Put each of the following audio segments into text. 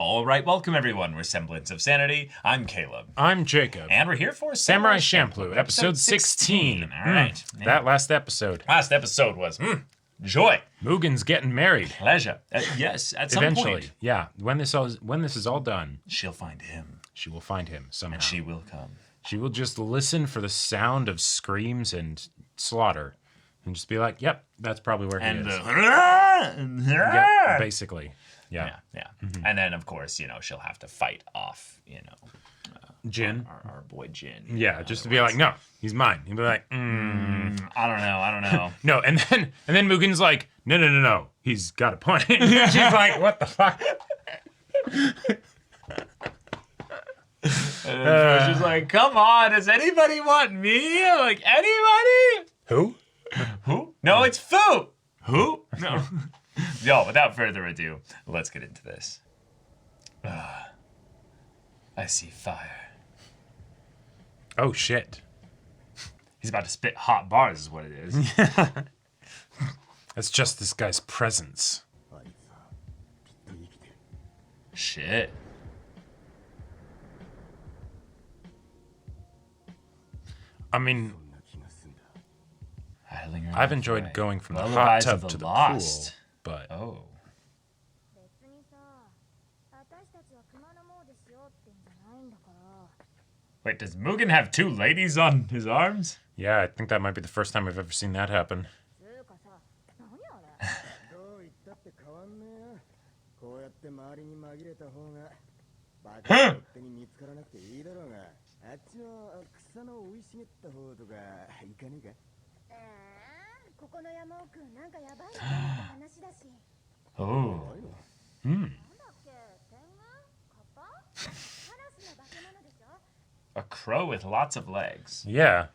All right, welcome everyone. We're Semblance of Sanity. I'm Caleb. I'm Jacob. And we're here for Samurai Champloo, episode 16. All right. That last episode. Last episode was joy. Mugen's getting married. Pleasure. Yes, at some Eventually. point. Yeah. When this is all done, She'll find him. she will find him somehow. And she will come. She will just listen for the sound of screams and slaughter and just be like, yep, that's probably where he And is. Yep, basically. Yeah. Yeah. And then, of course, she'll have to fight off, Jin. our boy Jin. Yeah, just to be like, no, he's mine. He'll be like, I don't know. No, and then Mugen's like, no. He's got a point. She's like, what the fuck? And she's like, come on, does anybody want me? Like, anybody? Who? Who? No, it's Fu. Who? No. Yo, without further ado, let's get into this. I see fire. Oh, shit. He's about to spit hot bars is what it is. That's just this guy's presence. Shit. I mean, Idling I've around enjoyed Friday. going from the hot Lullabies tub of the to the Lost. pool, but Oh. Wait, does Mugen have two ladies on his arms? yeah, I think that might be the first time I've ever seen that happen. Oh. A crow with lots of legs. Yeah.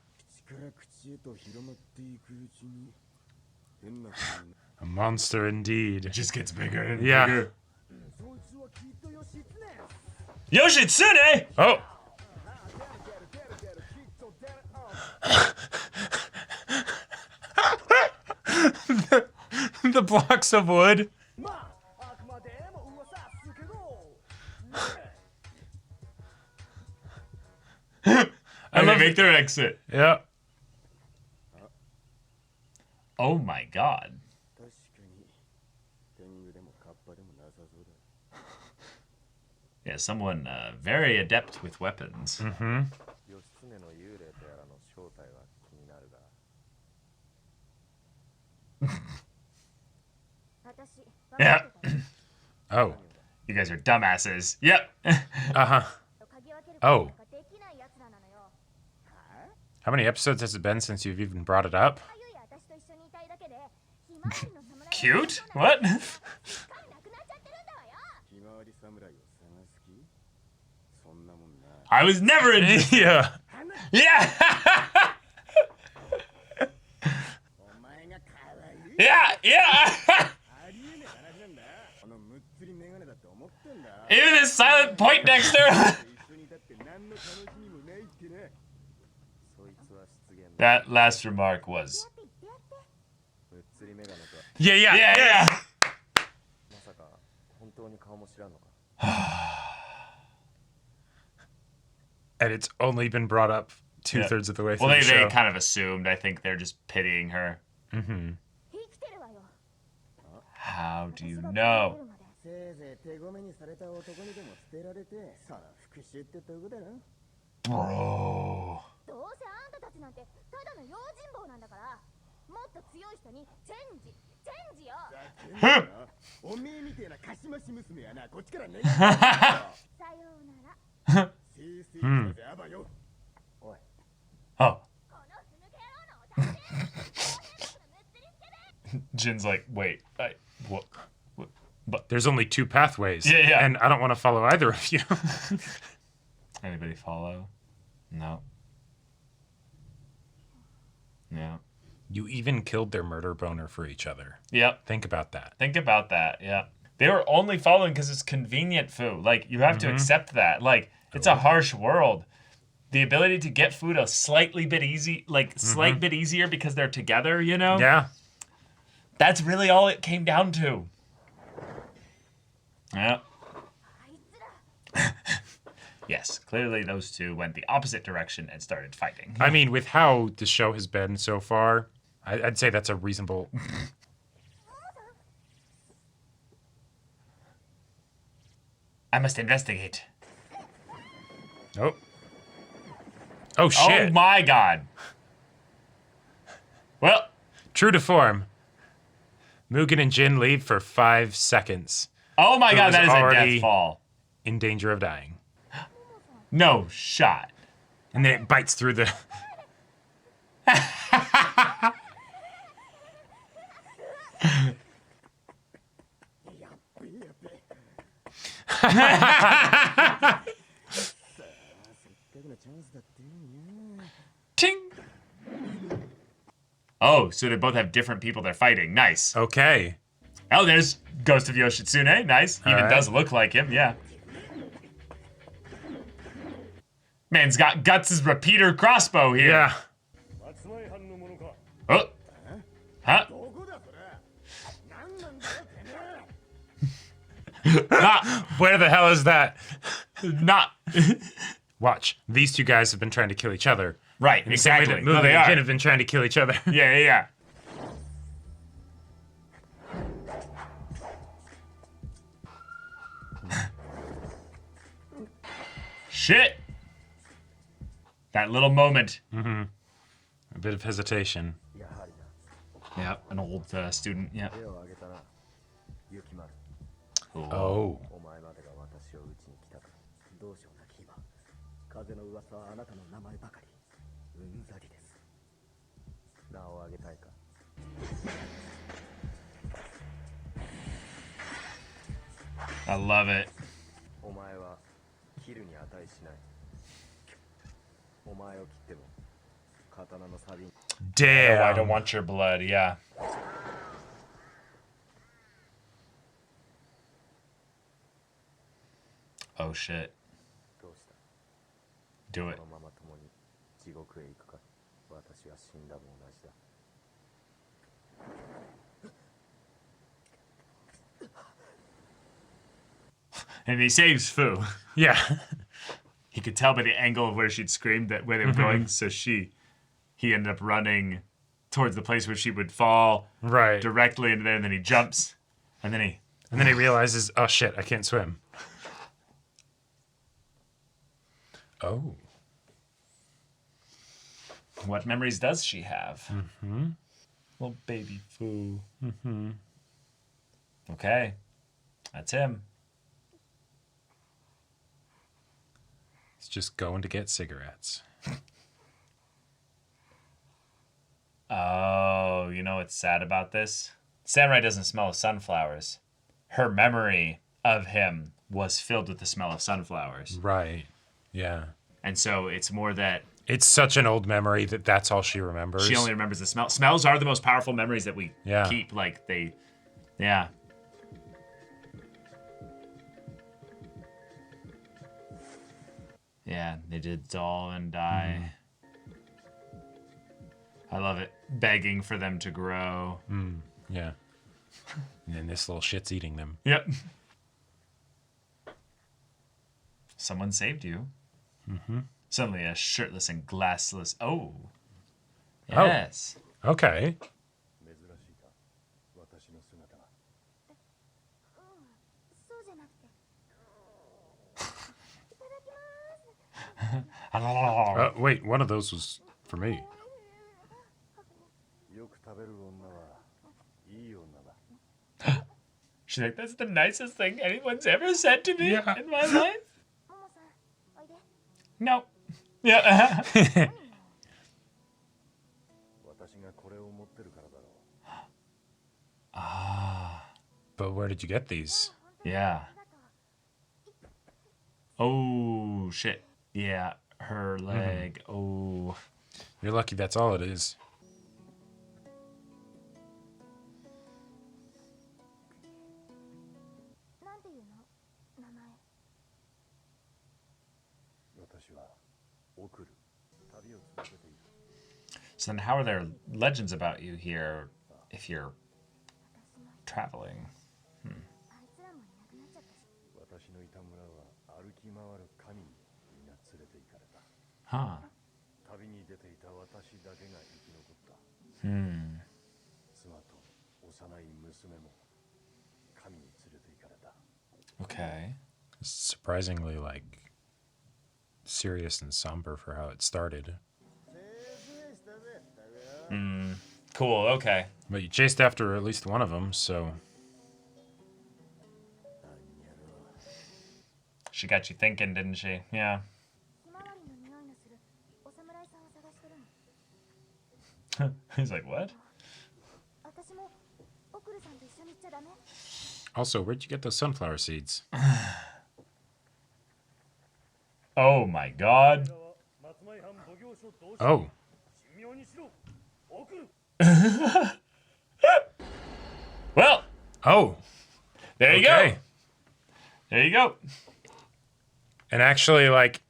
A monster indeed. It just gets bigger and Yeah. bigger. Yoshitsune! Oh! the blocks of wood. And they make their exit. Yeah. Oh my god. Yeah, someone very adept with weapons. Yeah. Oh. You guys are dumbasses. Yep. Uh-huh. Oh. How many episodes has it been since you've even brought it up? Cute? What? I was never in. Yeah. Yeah. Yeah. Even this silent Poindexter. That last remark was. Yeah. And it's only been brought up two-thirds of the way through Well, the they show. kind of assumed. I think they're just pitying her. Mm-hmm. How do you know? Bro. Oh. Jin's like, wait, what? But There's only two pathways. Yeah. And I don't want to follow either of you. Anybody follow? No. Yeah. You even killed their murder boner for each other. Yep. Think about that. Think about that. Yeah. They were only following because it's convenient food. Like, you have to accept that. Like, it's a harsh world. The ability to get food a slightly bit easy, slight bit easier because they're together, Yeah. That's really all it came down to. Yeah. Yes, clearly those two went the opposite direction and started fighting. I mean, with how the show has been so far, I'd say that's a reasonable. I must investigate. Oh. Oh, shit. Oh my god. Well, True to form. Mugen and Jin leave for 5 seconds. oh my Who god, was that is a already- death fall. In danger of dying. No shot. And then it bites through the. Ting. Oh, so they both have different people they're fighting. Nice. Okay. Oh, there's Ghost of Yoshitsune. Nice. Even right. does look like him, yeah. Man's got Guts' repeater crossbow here. Yeah. Oh. Huh? Not. Where the hell is that? Not. Watch. These two guys have been trying to kill each other. Right, In the same way exactly. that No, Mugen they and are. Jin have been trying to kill each other. Yeah, yeah, yeah. Shit. That little moment. A bit of hesitation. Yeah, an old student. Yeah. Oh. お前までが私を討ちに来たかどうしようなき今風の噂はあなたの名前ばかりうんざりです名を挙げたいか I love it. お前は切るに値しないお前を切っても刀の錆に No, I don't Damn. want your blood. Yeah. Oh shit. どうした Do it. このまま共に地獄へ行くか私は死んだも同じだ And he saves Fu. Yeah. He could tell by the angle of where she'd screamed that where they were going. So he ended up running towards the place where she would fall Right. directly into there. And then he jumps, and then he. And then he realizes, oh shit, I can't swim. Oh. What memories does she have? Little baby Fu. Okay, that's him. He's just going to get cigarettes. Oh, you know what's sad about this? Samurai doesn't smell of sunflowers. Her memory of him was filled with the smell of sunflowers. Right. Yeah. And so it's more that It's such an old memory that that's all she remembers. she only remembers the smell. Smells are the most powerful memories that we Yeah. keep. Like they, yeah. Yeah, they did doll and die. I love it. Begging for them to grow. Yeah. And then this little shit's eating them. Yep. Someone saved you. Suddenly a shirtless and glassless. Oh. Yes. Okay. 珍しいか私の姿がそうじゃなくて Wait, one of those was for me. よく食べる女はいい女だ She's like, that's the nicest thing anyone's ever said to me Yeah. in my life. ももさんおいで No. Yeah. 私がこれを持ってるからだろ But where did you get these? Yeah. ありがとう Oh, shit. Yeah. Her leg. Oh. You're lucky that's all it is. なんていうの名前う私は送る旅を続けている So then how are there legends about you here if you're traveling? あいつらもいなくなっちゃったし私のいた村は歩き回る神にいかれた。 Huh. 旅に出ていた私だけが生き残った。 妻と幼い娘も神に連れて行かれた。 Okay. Surprisingly, like, serious and somber for how it started. Cool. Okay. But you chased after at least one of them, so... She got you thinking, didn't she? Yeah. ひまわりの匂いのするお侍さんを探してるの。 He's like, what? 私もオクルさんと一緒に行っちゃダメ？ Also, where'd you get those sunflower seeds? Oh my god. 松前藩奉行所同心 Oh. 神妙にしろ。送る。 Well, Oh. there you Okay. go. There you go. And actually, like,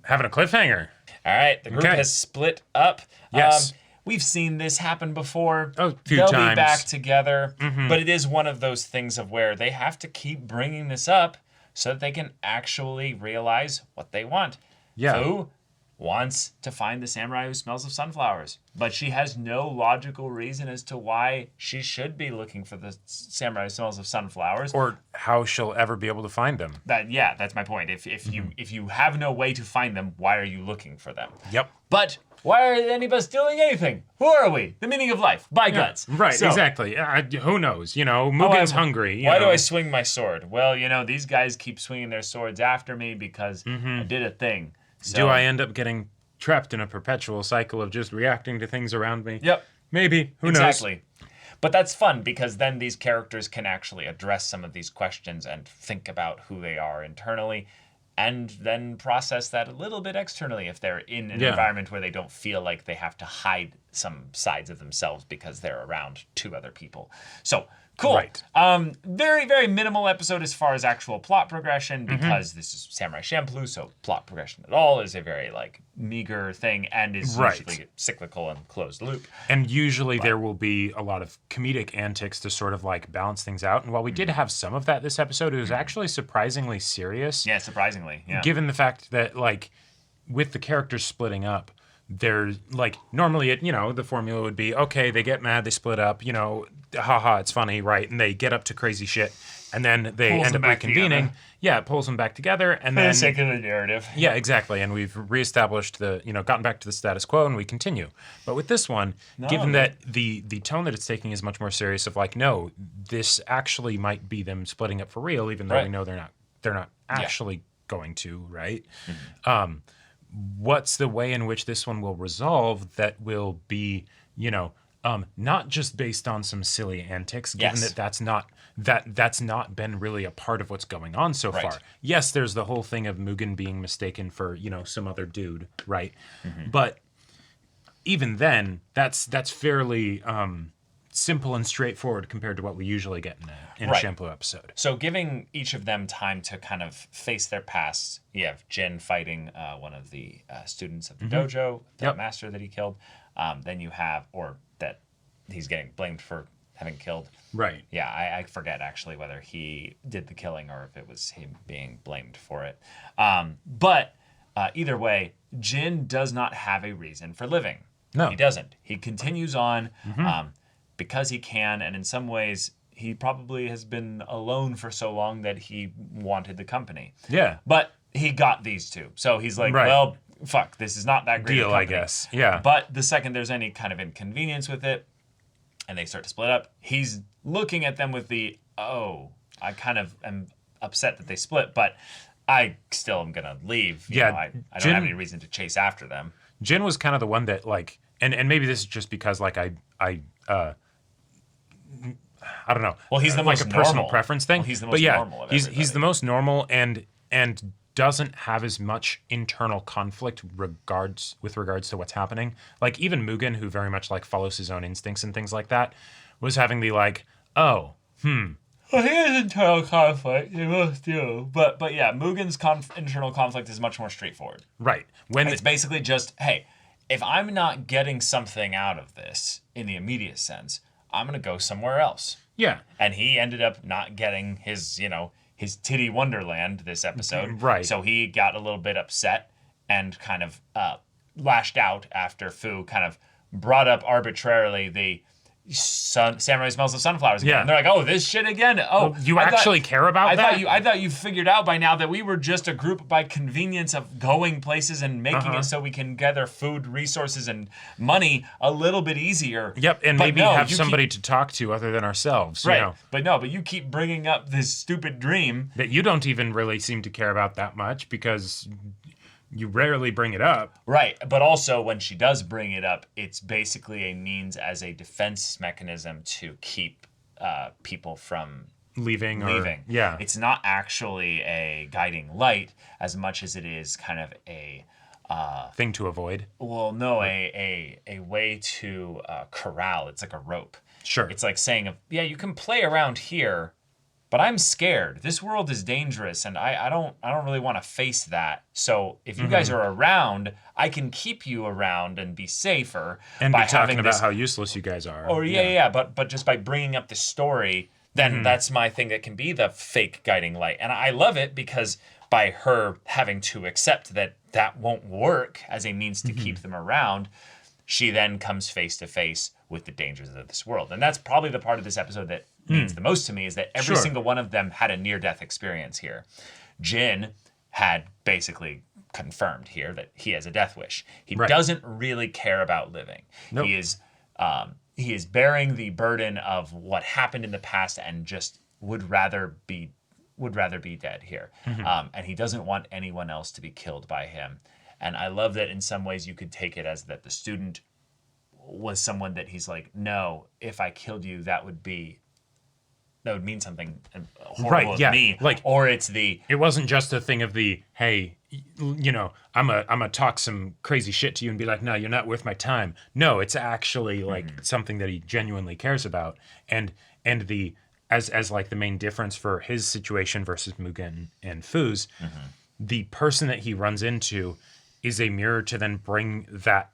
having a cliffhanger. All right, the group Okay. has split up. Yes. We've seen this happen before. A few They'll times. be back together. But it is one of those things of where they have to keep bringing this up so that they can actually realize what they want. Yeah. Fu wants to find the samurai who smells of sunflowers, but she has no logical reason as to why she should be looking for the samurai who smells of sunflowers. Or how she'll ever be able to find them. That's my point. If you have no way to find them, why are you looking for them? Yep. But why are any of us doing anything? Who are we? The meaning of life. By guts. Right, So, exactly. Who knows? You know, Mugen's hungry. Why you do know. I swing my sword? Well, these guys keep swinging their swords after me because I did a thing. So, Do I end up getting trapped in a perpetual cycle of just reacting to things around me? Yep. Maybe. Who Exactly. But that's fun because then these characters can actually address some of these questions and think about who they are internally and then process that a little bit externally if they're in an Yeah. environment where they don't feel like they have to hide some sides of themselves because they're around two other people. So, cool. Right. Very, very minimal episode as far as actual plot progression because this is Samurai Champloo, so plot progression at all is a very, meager thing and is Right. usually cyclical and closed loop. And usually there will be a lot of comedic antics to sort of balance things out. And while we did have some of that this episode, it was actually surprisingly serious. Yeah, surprisingly. Yeah. Given the fact that with the characters splitting up, they're normally the formula would be, okay, they get mad, they split up, haha, it's funny, right? And they get up to crazy shit, and then they Pulls end them up back reconvening. together. Yeah, it pulls them back together, and For then the sake of the narrative. yeah, exactly. And we've reestablished gotten back to the status quo, and we continue. But with this one, given that the tone that it's taking is much more serious, of no, this actually might be them splitting up for real, even though we Right. know they're not actually going to, right? What's the way in which this one will resolve that will be, not just based on some silly antics, given Yes. that's not been really a part of what's going on so Right. far. Yes, there's the whole thing of Mugen being mistaken for, some other dude, right? But even then, that's fairly simple and straightforward compared to what we usually get in a Right. Champloo episode. So giving each of them time to kind of face their past. You have Jin fighting one of the students of the dojo, the Yep. master that he killed. Then you have, or that he's getting blamed for having killed. Right. Yeah, I forget actually whether he did the killing or if it was him being blamed for it. But either way, Jin does not have a reason for living. No. He doesn't. He continues on because he can, and in some ways, he probably has been alone for so long that he wanted the company. Yeah. But he got these two. So he's like, Right. well, fuck, this is not that great a Deal, I company. guess. Yeah. But the second there's any kind of inconvenience with it, and they start to split up, he's looking at them with the, I kind of am upset that they split, but I still am going to leave. You Yeah, know, I don't Jin- have any reason to chase after them. Jin was kind of the one that and maybe this is just because I don't know. Well, he's the like most a personal normal. preference thing. Well, he's the but most yeah, normal of he's everybody. the most normal and doesn't have as much internal conflict with regards to what's happening. Like even Mugen, who very much follows his own instincts and things like that, was having the Well, he has internal conflict. They both do. But yeah, Mugen's internal conflict is much more straightforward. right when It's basically just, hey, if I'm not getting something out of this in the immediate sense, I'm going to go somewhere else. yeah. And he ended up not getting his, his titty wonderland this episode. Right. So he got a little bit upset and kind of lashed out after Fu kind of brought up arbitrarily the samurai smells of sunflowers again. Yeah. And they're like, oh, this shit again. Oh, You actually care about that? I thought you figured out by now that we were just a group by convenience of going places and making it so we can gather food, resources, and money a little bit easier. Yep, and But maybe no, have you somebody to talk to other than ourselves. right. You know, But you keep bringing up this stupid dream. that you don't even really seem to care about that much because you rarely bring it up. Right. But also, when she does bring it up, it's basically a means as a defense mechanism to keep people from Leaving. Yeah. It's not actually a guiding light as much as it is kind of a Thing to avoid. well, no, a way to corral. It's like a rope. Sure. It's like saying, yeah, you can play around here, but I'm scared. This world is dangerous, and I don't really want to face that. So if you guys are around, I can keep you around and be safer and by be talking having about this. how useless you guys are. Or yeah. But just by bringing up the story, then that's my thing that can be the fake guiding light, and I love it because by her having to accept that that won't work as a means to keep them around, she then comes face to face with the dangers of this world. And that's probably the part of this episode that means the most to me, is that every Sure. single one of them had a near-death experience here. Jin had basically confirmed here that he has a death wish. He Right. doesn't really care about living. Nope. He is bearing the burden of what happened in the past and just would rather be dead here. And he doesn't want anyone else to be killed by him. And I love that in some ways you could take it as that the student was someone that he's like, no, if I killed you, that would mean something horrible Right, of yeah, me. like- or it's the It wasn't just a thing of the, hey, you know, I'm a talk some crazy shit to you and be like, no, you're not worth my time. No, it's actually like something that he genuinely cares about. And the as like the main difference for his situation versus Mugen and Fu's, the person that he runs into is a mirror to then bring that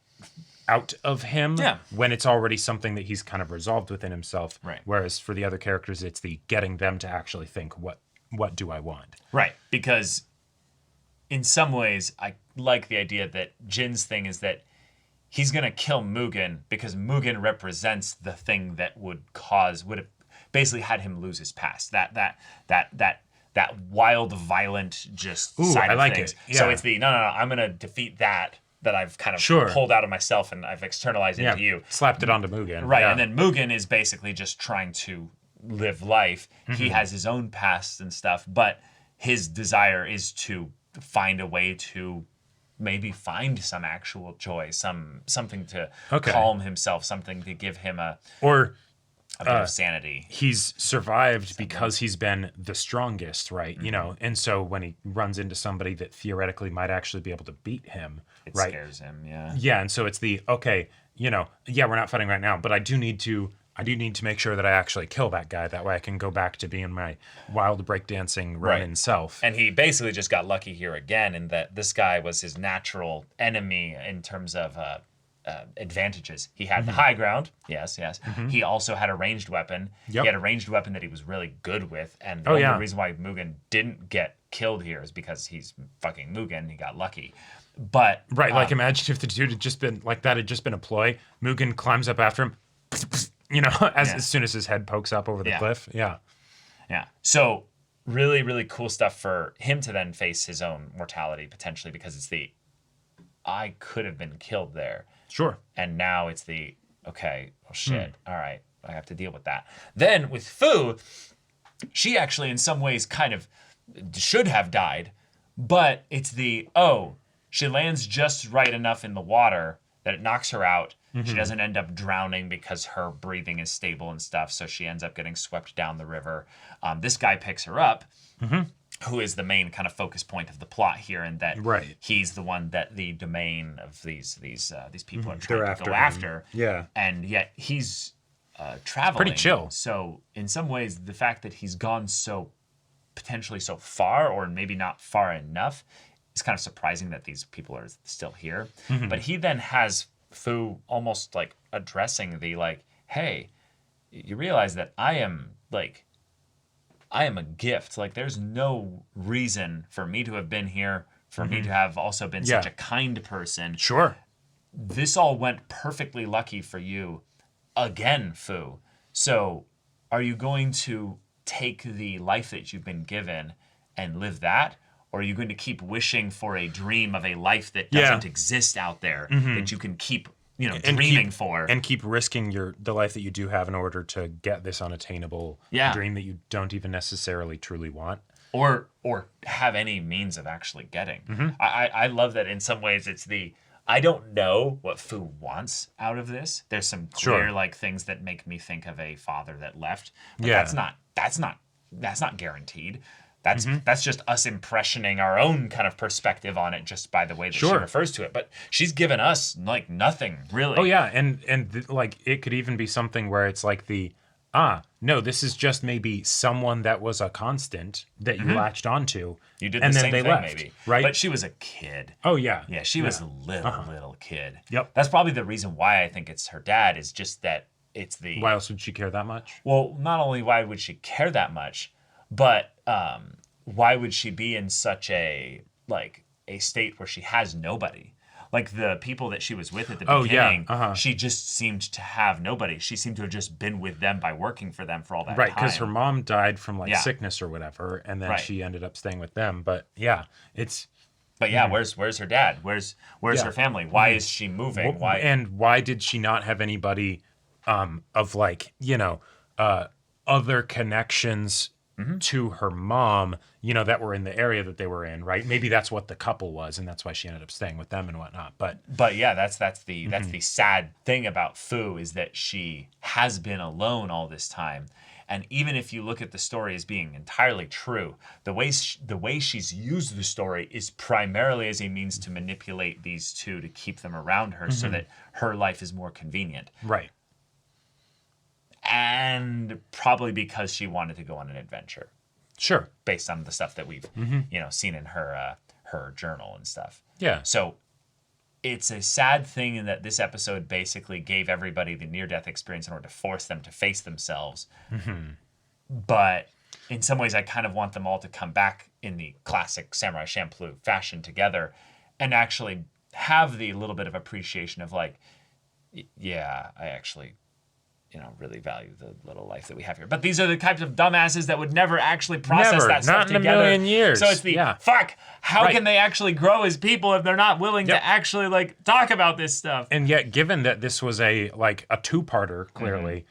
out of him when it's already something that he's kind of resolved within himself. Right. Whereas for the other characters, it's the getting them to actually think, what do I want? right, because in some ways I like the idea that Jin's thing is that he's gonna kill Mugen because Mugen represents the thing that would have basically had him lose his past. That wild, violent, just side I of like things. it. So Yeah. it's the no. I'm gonna defeat that I've kind of Sure. pulled out of myself and I've externalized into you. Slapped it onto Mugen. Right, Yeah. and then Mugen is basically just trying to live life. He has his own past and stuff, but his desire is to find a way to maybe find some actual joy, something to calm himself, something to give him a Or bit of sanity. he's survived because he's been the strongest, right? You know, and so when he runs into somebody that theoretically might actually be able to beat him, It right? scares him, yeah. Yeah, and so it's the okay, you know, yeah, we're not fighting right now, but I do need to make sure that I actually kill that guy. That way I can go back to being my wild breakdancing running self. And he basically just got lucky here again in that this guy was his natural enemy in terms of advantages. He had the high ground. Yes. He also had a ranged weapon. Yep. He had a ranged weapon that he was really good with. And the Oh, only yeah. reason why Mugen didn't get killed here is because he's fucking Mugen. He got lucky. But Right, like imagine if the dude had just been like that, had just been a ploy. Mugen climbs up after him, you know, as soon as his head pokes up over the cliff. Yeah. yeah. So really, really cool stuff for him to then face his own mortality potentially, because it's the I could have been killed there. Sure. And now it's the, okay, well, shit. All right, I have to deal with that. Then with Fu, she actually in some ways kind of should have died, but it's the, she lands just right enough in the water that it knocks her out. She doesn't end up drowning because her breathing is stable and stuff, so she ends up getting swept down the river. This guy picks her up, who is the main kind of focus point of the plot here, and that he's the one that the domain of these people are trying to go after. Yeah. And yet he's traveling. Pretty chill. So in some ways, the fact that he's gone potentially so far, or maybe not far enough, is kind of surprising that these people are still here. But he then has Fu almost like addressing the like, hey, you realize that I am a gift. Like, there's no reason for me to have been here for me to have also been such a kind person. Sure. This all went perfectly lucky for you again, Fu. So are you going to take the life that you've been given and live that? Or are you going to keep wishing for a dream of a life that doesn't exist out there that you can keep, dreaming for? And keep risking the life that you do have in order to get this unattainable dream that you don't even necessarily truly want. Or have any means of actually getting. I love that in some ways it's I don't know what Fu wants out of this. There's some clear things that make me think of a father that left. But that's not guaranteed. That's just us impressioning our own kind of perspective on it just by the way that she refers to it. But she's given us nothing really. Oh yeah, and it could even be something where it's like no, this is just maybe someone that was a constant that you latched onto. You did and the then same they thing left, maybe. right? But she was a kid. Oh yeah. Yeah, she was a little kid. Yep. That's probably the reason why I think it's her dad is just that it's the... Why else would she care that much? Well, not only why would she care that much, but why would she be in such a state where she has nobody? Like the people that she was with at the beginning, she just seemed to have nobody. She seemed to have just been with them by working for them for all that time. Right, because her mom died from sickness or whatever, and then she ended up staying with them. But it's... But where's her dad? Where's her family? Why is she moving? Why? And why did she not have anybody of other connections to her mom, that were in the area that they were in, right? Maybe that's what the couple was, and that's why she ended up staying with them and whatnot. But yeah, that's the sad thing about Fu is that she has been alone all this time. And even if you look at the story as being entirely true, the way she's used the story is primarily as a means to manipulate these two to keep them around her so that her life is more convenient. Right. And probably because she wanted to go on an adventure. Sure. Based on the stuff that we've, seen in her journal and stuff. Yeah. So it's a sad thing in that this episode basically gave everybody the near-death experience in order to force them to face themselves. But in some ways, I kind of want them all to come back in the classic Samurai Champloo fashion together and actually have the little bit of appreciation of I actually... really value the little life that we have here. But these are the types of dumbasses that would never actually process that stuff together. Not in a million years. So it's fuck, how can they actually grow as people if they're not willing to actually talk about this stuff? And yet, given that this was a two-parter, clearly,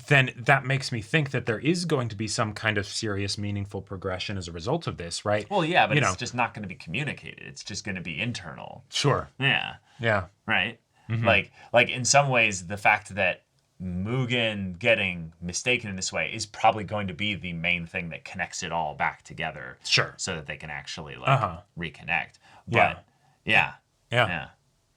then that makes me think that there is going to be some kind of serious, meaningful progression as a result of this, right? Well, yeah, but it's just not going to be communicated. It's just going to be internal. Sure. Yeah. Yeah. Right? Like in some ways, the fact that Mugen getting mistaken in this way is probably going to be the main thing that connects it all back together. Sure. So that they can actually reconnect. Yeah. But yeah. Yeah.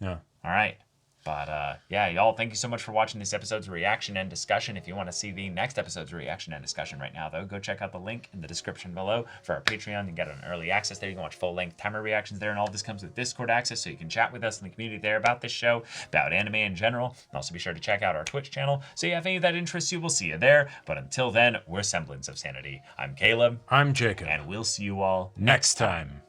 All right. But y'all, thank you so much for watching this episode's reaction and discussion. If you want to see the next episode's reaction and discussion right now, though, go check out the link in the description below for our Patreon. You can get an early access there. You can watch full-length timer reactions there, and all this comes with Discord access, so you can chat with us in the community there about this show, about anime in general. And also be sure to check out our Twitch channel. So if any of that interests you, we'll see you there. But until then, we're Semblance of Sanity. I'm Caleb. I'm Jacob. And we'll see you all next time.